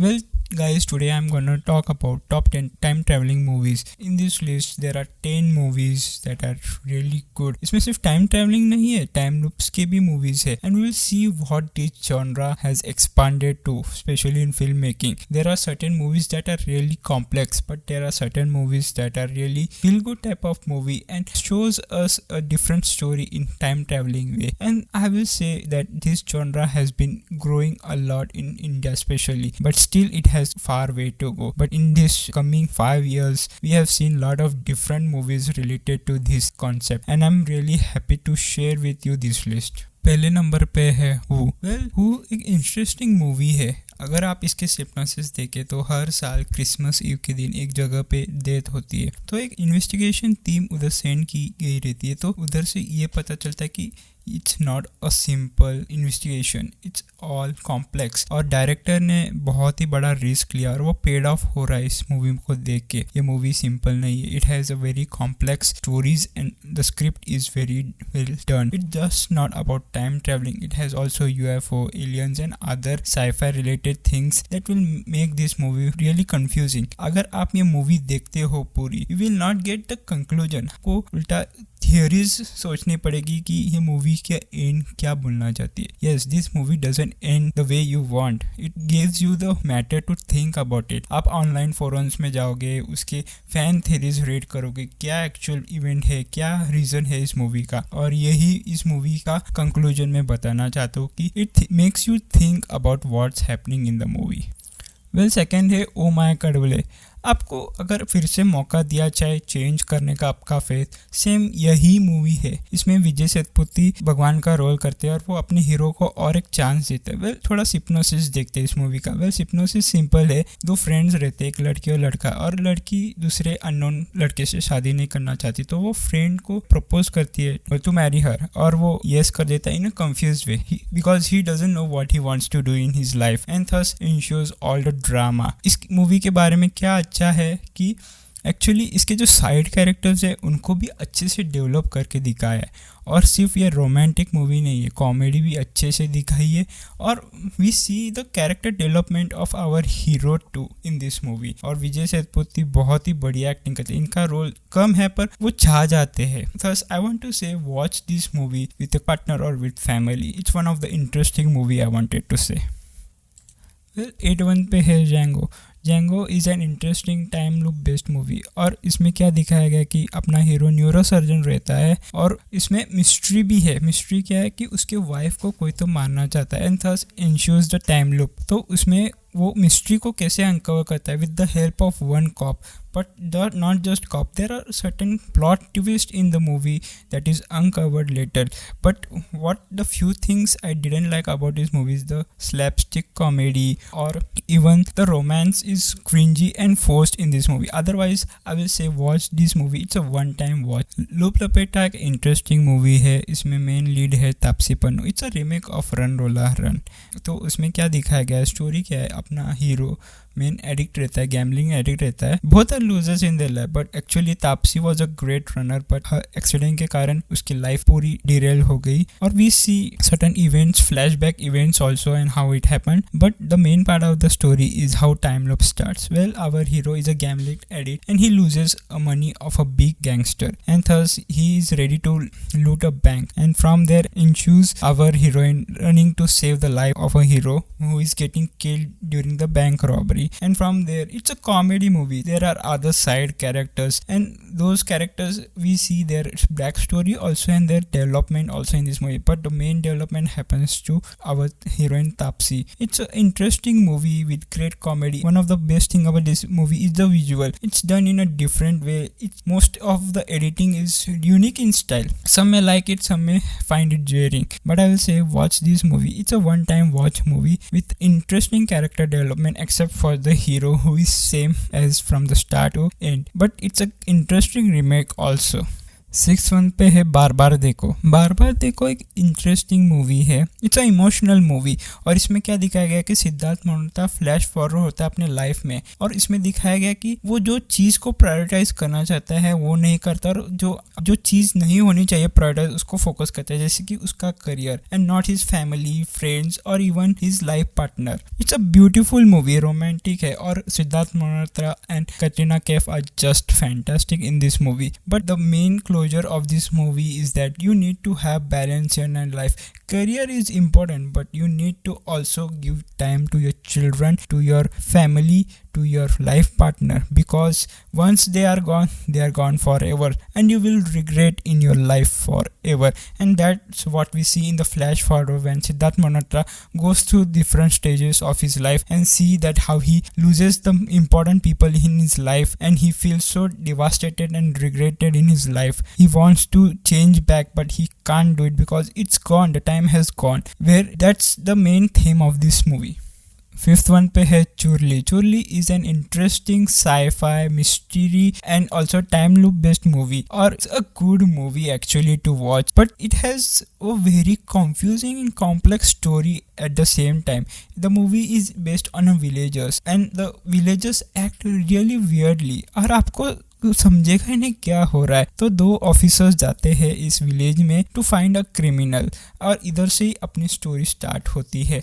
Well, guys, today I'm gonna talk about top 10 time traveling movies. In this list, there are 10 movies that are really good. इसमें सिर्फ time traveling नहीं है, time loops के भी movies है. And we'll see what this genre has expanded to, especially in filmmaking. There are certain movies that are really complex, but there are certain movies that are really feel-good type of movie and shows us a different story in time traveling way. And I will say that this genre has been growing a lot in India especially, but still it has far way to go. But in this coming 5 years, we have seen lot of different movies related to this concept, and I'm really happy to share with you this list. पहले number पे है who एक interesting movie है. अगर आप इसके synopsis देखें तो हर साल क्रिसमस ईव के दिन एक जगह पे डेथ होती है, तो एक इन्वेस्टिगेशन टीम उधर सेंड की गई रहती है. तो उधर से ये पता चलता है कि it's not a simple investigation, it's all complex. और डायरेक्टर ने बहुत ही बड़ा रिस्क लिया और वो पेड ऑफ हो रहा है इस मूवी को देख के. ये मूवी सिंपल नहीं है, it has a very complex stories and the script is very well done. It just not about time traveling, it has also UFO, aliens and other sci-fi related things that will make this movie really confusing. अगर आप ये movie देखते हो पूरी, you will not get the conclusion. आपको उल्टा theories सोचनी पड़ेगी कि ये मूवी के एंड क्या बोलना चाहती है. Yes, this movie doesn't end the way you want. It gives you the matter to think about it. आप ऑनलाइन फोरम्स में जाओगे, उसके फैन थियरीज रीड करोगे, क्या एक्चुअल इवेंट है, क्या रीजन है इस मूवी का, और यही इस मूवी का कंक्लूजन में बताना चाहता हूँ कि it makes you think about what's happening in the movie. Well, second है ओ माय कडवले. आपको अगर फिर से मौका दिया जाए चेंज करने का आपका फेथ, सेम यही मूवी है. इसमें विजय सेतुपति भगवान का रोल करते हैं और वो अपने हीरो को और एक चांस देते हैं. वेल, थोड़ा सिप्नोसिस देखते हैं इस मूवी का. वेल, सिप्नोसिस सिंपल है. दो फ्रेंड्स रहते हैं, एक लड़की और लड़का, और लड़की दूसरे अननोन लड़के से शादी नहीं करना चाहती, तो वो फ्रेंड को प्रपोज करती है टू मैरी हर, और वो येस कर देता है in a confuse way because he doesn't know what he wants to do in his life and thus ensures all the drama. इस मूवी के बारे में क्या अच्छा है कि एक्चुअली इसके जो साइड कैरेक्टर्स है उनको भी अच्छे से डेवलप करके दिखाया है. और सिर्फ ये रोमांटिक मूवी नहीं है, कॉमेडी भी अच्छे से दिखाई है. और we see the character development of our hero too in this movie. और विजय सेतुपति बहुत ही बढ़िया एक्टिंग करते हैं. इनका रोल कम है पर वो छा जाते हैं. Thus I want to say watch this movie with a partner और with family. It's one of the interesting movie I wanted to say. 8-1 पे है Jango. Jango is an interesting time loop based movie. और इसमें क्या दिखाया गया कि अपना हीरो न्यूरो सर्जन रहता है और इसमें मिस्ट्री भी है. मिस्ट्री क्या है कि उसके वाइफ को कोई तो मारना चाहता है and thus ensures the time loop. तो उसमें वो मिस्ट्री को कैसे अनकवर करता है with the help of one cop. But not just cop, there are certain plot twists in the movie that is uncovered later. But what the few things I didn't like about this movie is the slapstick comedy, or even the romance is cringy and forced in this movie. Otherwise, I will say watch this movie. It's a one-time watch. Loop Lapeta एक interesting movie है. इसमें main lead है Taapsee Pannu. It's a remake of Run Rolla Run. तो उसमें क्या दिखाया गया है, स्टोरी क्या है, अपना हीरो मेन एडिक्ट रहता है, गैम्बलिंग एडिक्ट रहता है. बहुत are losers in their life, but actually Taapsee was a great runner, but accident के कारण उसकी लाइफ पूरी डिरेल हो गई. और we see certain events, flashback events also and how it happened. But the main part of the story is how time loop starts. Well, our hero is a gambling addict and he loses money of a big gangster and thus he is ready to loot a bank. And from there ensues our heroine running to save the life of a hero who is getting killed during the bank robbery. And from there, it's a comedy movie. There are other side characters, and those characters we see their backstory also and their development also in this movie. But the main development happens to our heroine Taapsee. It's an interesting movie with great comedy. One of the best thing about this movie is the visual. It's done in a different way. Most of the editing is unique in style. Some may like it, some may find it jarring. But I will say watch this movie. It's a one-time watch movie with interesting character development, except for the hero who is same as from the start to end. But it's an interesting remake also. Six one पे है बार बार देखो। बार बार देखो एक interesting movie है, it's a emotional movie. और इसमें क्या दिखाया गया कि सिद्धार्थ मल्होत्रा फ्लैश फॉरवर्ड होता है अपने लाइफ में, और इसमें दिखाया गया कि वो जो चीज़ को प्रायोरिटाइज करना चाहता है वो नहीं करता, और जो जो चीज़ नहीं होनी चाहिए प्रायोरिटाइज उसको फोकस करता है, जैसे कि उसका career and not his family, friends और even his life partner. It's a beautiful movie, romantic है, और Siddharth Malhotra and Katrina Kaif are just fantastic in this movie. But the main closure of this movie is that you need to have balance in your life. Career is important, but you need to also give time to your children, to your family, to your life partner, because once they are gone forever, and you will regret in your life forever. And that's what we see in the flash forward when Siddharth Malhotra goes through different stages of his life and see that how he loses the important people in his life, and he feels so devastated and regretted in his life. He wants to change back, but he can't do it because it's gone, the time has gone, where that's the main theme of this movie. Fifth one पे है Churuli. Churuli is an interesting sci fi mystery and also time loop based movie, और it's a good movie actually to watch, but it has a very confusing and complex story at the same time. The movie is based on a villagers, and the villagers act really weirdly, और आपको समझेगा ही नहीं क्या हो रहा है। तो दो ऑफिसर्स जाते हैं इस विलेज में टू फाइंड अ क्रिमिनल, और इधर से ही अपनी स्टोरी स्टार्ट होती है।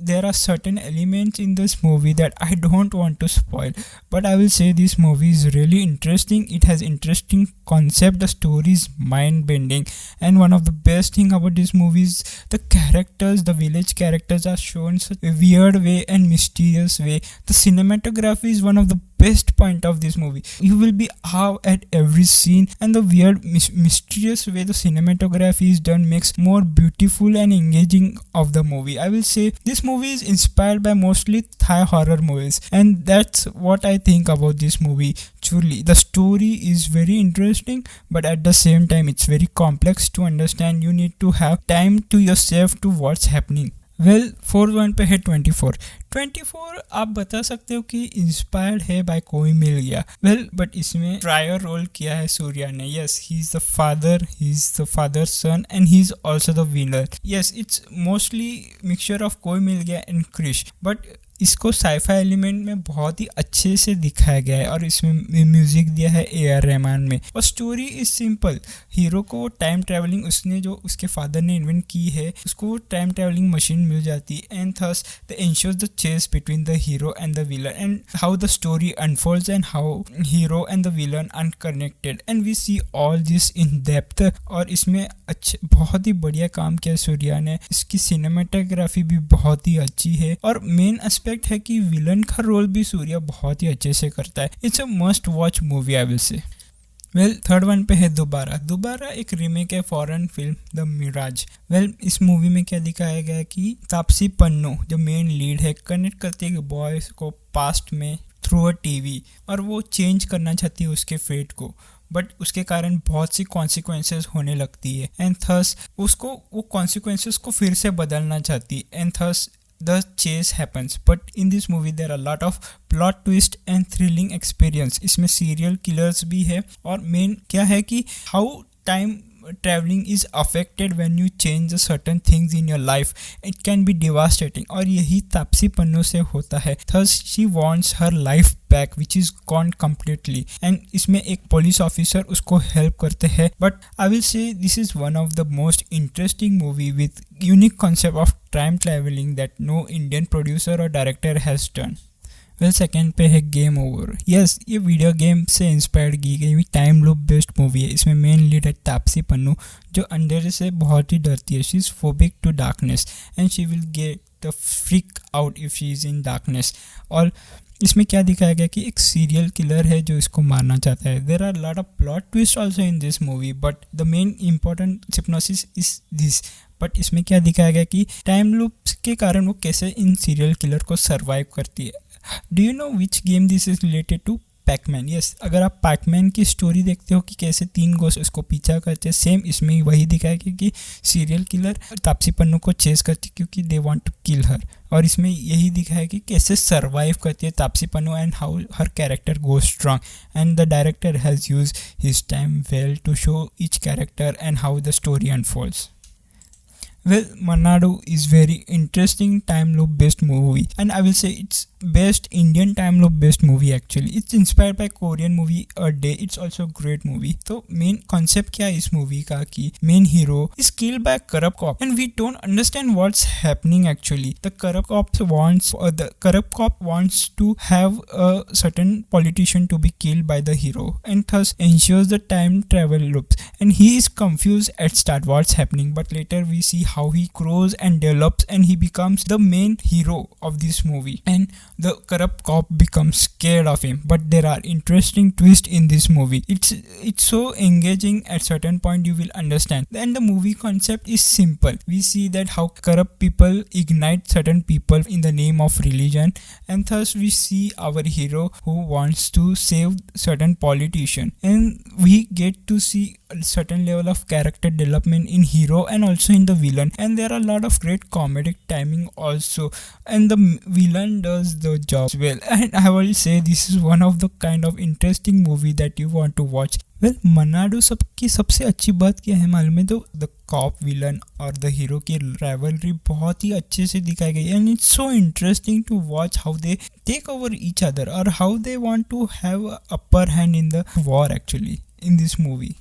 There are certain elements in this movie that I don't want to spoil, but I will say this movie is really interesting. It has interesting concept, the story is mind bending, and one of the best thing about this movie is the characters. The village characters are shown such a weird way and mysterious way. The cinematography is one of the best point of this movie. You will be awe at every scene, and the weird mysterious way the cinematography is done makes more beautiful and engaging of the movie. I will say this movie is inspired by mostly Thai horror movies, and that's what I think about this movie. Truly, the story is very interesting, but at the same time it's very complex to understand. You need to have time to yourself to what's happening. Well fourth one पे है 24। 24 आप बता सकते हो कि inspired है bye Koi Mil Gaya. Well but इसमें prior role किया है सूर्या ने। Yes, he is the father son and he is also the winner. Yes, it's mostly mixture of Koi Mil Gaya and Krrish, but इसको साइफाई एलिमेंट में बहुत ही अच्छे से दिखाया गया है, और इसमें म्यूजिक दिया है AR रहमान में। और स्टोरी इज सिंपल। हीरो को टाइम ट्रैवलिंग उसने जो उसके फादर ने इन्वेंट की है, उसको टाइम ट्रैवलिंग मशीन मिल जाती है, and thus the ensures the chase between the hero and the villain, and how the story unfolds and how hero and the villain are connected, and we see all this in depth. और इसमें बहुत ही बढ़िया काम किया सूर्या ने। इसकी cinematography भी बहुत ही अच्छी है, और मेन एस्पेक्ट है कि विलन का रोल भी सूर्या बहुत ही अच्छे से करता है। It's a must watch movie I will say. Well third one पे है दोबारा एक रीमेक है foreign film the Mirage. Well इस मूवी में क्या दिखाया गया है कि तापसी पन्नू जो मेन लीड है कनेक्ट करती है बॉयज को पास्ट में थ्रू अ टीवी, और वो चेंज करना चाहती है उसके फेट को, बट उसके कारण बहुत सी कॉन्सिक्वेंसेस होने लगती है, एंड थस उसको वो कॉन्सिक्वेंसेस को फिर से बदलना चाहती है, and thus the chase happens. But in this movie there are a lot of plot twist and thrilling experience. इसमें serial killers भी है, और main क्या है कि how time traveling is affected when you change certain things in your life. It can be devastating, और यही तापसी पन्नू से होता है। Thus she wants her life back which is gone completely, and इसमें एक police officer उसको help करते हैं। But I will say this is one of the most interesting movie with unique concept of time traveling that no Indian producer or director has done. Well second पे है game over. Yes, ये video game से inspired की गई हुई time loop based movie है। इसमें main lead है तापसी पन्नू जो अंधेरे से बहुत ही डरती है। She is phobic to darkness and she will get the freak out if she is in darkness. और इसमें क्या दिखाया गया कि एक सीरियल किलर है जो इसको मारना चाहता है। There are lot of plot twist also in this movie, but the main important synopsis is this. But इसमें क्या दिखाया गया कि टाइम लूप्स के कारण वो कैसे इन सीरियल किलर को सर्वाइव करती है। Do you know which game this is related to? Pac-Man. Yes, अगर आप पैकमैन की स्टोरी देखते हो कि कैसे 3 घोस्ट उसको पीछा करते हैं, सेम इसमें वही दिखाया कि सीरियल किलर तापसी पन्नू को चेस करती क्योंकि दे वांट टू किल हर, और इसमें यही दिखाया कि कैसे सरवाइव करती है Taapsee Pannu and how her character goes strong and the director has use his time well to show each character and how the story unfolds. Well, Manadu is very interesting time loop based movie, and I will say it's best Indian time loop based movie actually. It's inspired by Korean movie A Day. It's also a great movie. तो main concept क्या है इस movie का कि main hero is killed by a corrupt cop and we don't understand what's happening actually. The corrupt cop wants to have a certain politician to be killed by the hero and thus ensures the time travel loops, and he is confused at start what's happening, but later we see how he grows and develops and he becomes the main hero of this movie, and the corrupt cop becomes scared of him. But there are interesting twists in this movie. It's so engaging. At certain point you will understand, and the movie concept is simple. We see that how corrupt people ignite certain people in the name of religion, and thus we see our hero who wants to save certain politician, and we get to see a certain level of character development in hero and also in the villain, and there are a lot of great comedic timing also, and the villain does the job well, and I will say this is one of the kind of interesting movie that you want to watch. Well, Maanaadu सबकी सबसे अच्छी बात क्या है मालूम है? तो the cop villain और द हीरो की राइवलरी बहुत ही अच्छे से दिखाई गई, and it's so interesting to watch how they take over each other और how they want to have upper hand in the war actually in this movie.